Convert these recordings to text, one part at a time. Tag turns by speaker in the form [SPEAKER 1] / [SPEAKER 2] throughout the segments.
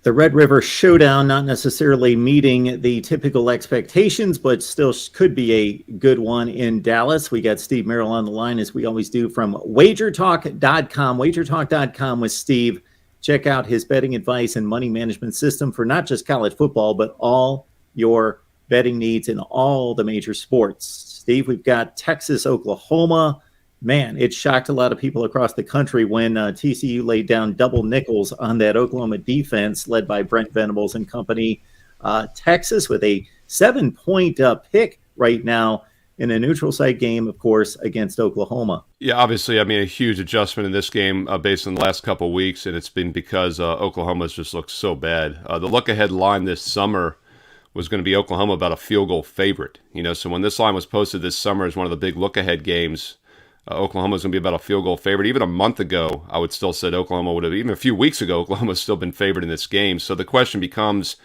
[SPEAKER 1] The Red River Showdown, not necessarily meeting the typical expectations, but still could be a good one in Dallas. We got Steve Merrill on the line, as we always do, from wagertalk.com. Wagertalk.com with Steve. Check out his betting advice and money management system for not just college football, but all your betting needs in all the major sports. Steve, we've got Texas, Oklahoma. Man, it shocked a lot of people across the country when TCU laid down double nickels on that Oklahoma defense led by Brent Venables and company. Texas with a 7-point pick right now in a neutral site game, of course, against Oklahoma.
[SPEAKER 2] Yeah, obviously, I mean, a huge adjustment in this game based on the last couple of weeks, and it's been because Oklahoma's just looked so bad. The look-ahead line this summer was going to be Oklahoma about a field goal favorite. So when this line was posted this summer as one of the big look-ahead games, Oklahoma's going to be about a field goal favorite. Even a month ago, I would still said Oklahoma would have, even a few weeks ago, Oklahoma's still been favored in this game. So the question becomes,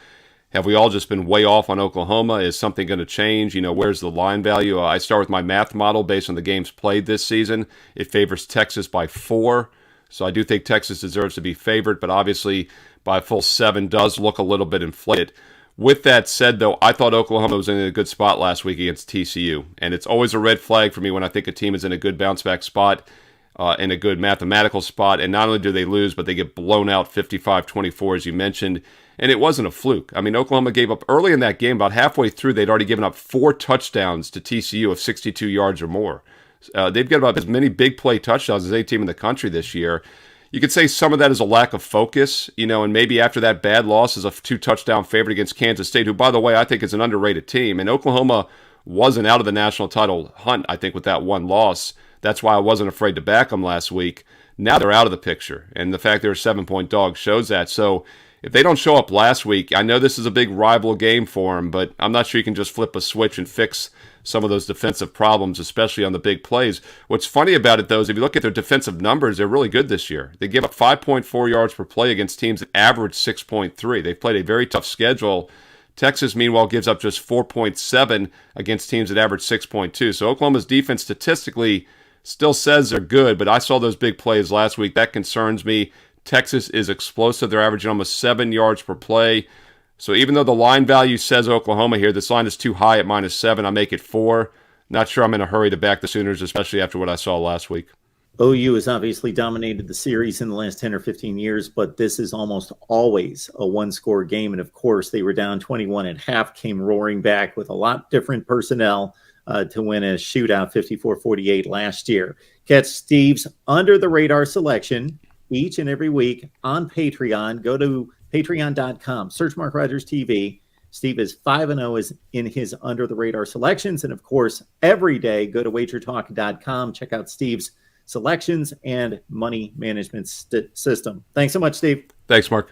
[SPEAKER 2] have we all just been way off on Oklahoma? Is something going to change? Where's the line value? I start with my math model based on the games played this season. It favors Texas by 4. So I do think Texas deserves to be favored, but obviously by a full 7 does look a little bit inflated. With that said, though, I thought Oklahoma was in a good spot last week against TCU. And it's always a red flag for me when I think a team is in a good bounce-back spot, in a good mathematical spot. And not only do they lose, but they get blown out 55-24, as you mentioned. And it wasn't a fluke. I mean, Oklahoma gave up early in that game. About halfway through, they'd already given up 4 touchdowns to TCU of 62 yards or more. They've got about as many big play touchdowns as any team in the country this year. You could say some of that is a lack of focus, and maybe after that bad loss is a 2-touchdown favorite against Kansas State, who, by the way, I think is an underrated team. And Oklahoma wasn't out of the national title hunt, I think, with that one loss. That's why I wasn't afraid to back them last week. Now they're out of the picture, and the fact they're a 7-point dog shows that. So if they don't show up last week, I know this is a big rival game for them, but I'm not sure you can just flip a switch and fix some of those defensive problems, especially on the big plays. What's funny about it, though, is if you look at their defensive numbers, they're really good this year. They give up 5.4 yards per play against teams that average 6.3. They've played a very tough schedule. Texas, meanwhile, gives up just 4.7 against teams that average 6.2. So Oklahoma's defense statistically still says they're good, but I saw those big plays last week. That concerns me. Texas is explosive. They're averaging almost 7 yards per play. So even though the line value says Oklahoma here, this line is too high at -7. I make it 4. Not sure I'm in a hurry to back the Sooners, especially after what I saw last week.
[SPEAKER 1] OU has obviously dominated the series in the last 10 or 15 years, but this is almost always a one-score game. And, of course, they were down 21 at half, came roaring back with a lot different personnel to win a shootout 54-48 last year. Catch Steve's under-the-radar selection each and every week on Patreon. Go to patreon.com. Search MarkRogersTV. Steve is 5-0 is in his under-the-radar selections. And, of course, every day, go to wagertalk.com. Check out Steve's selections and money management system. Thanks so much, Steve.
[SPEAKER 2] Thanks, Mark.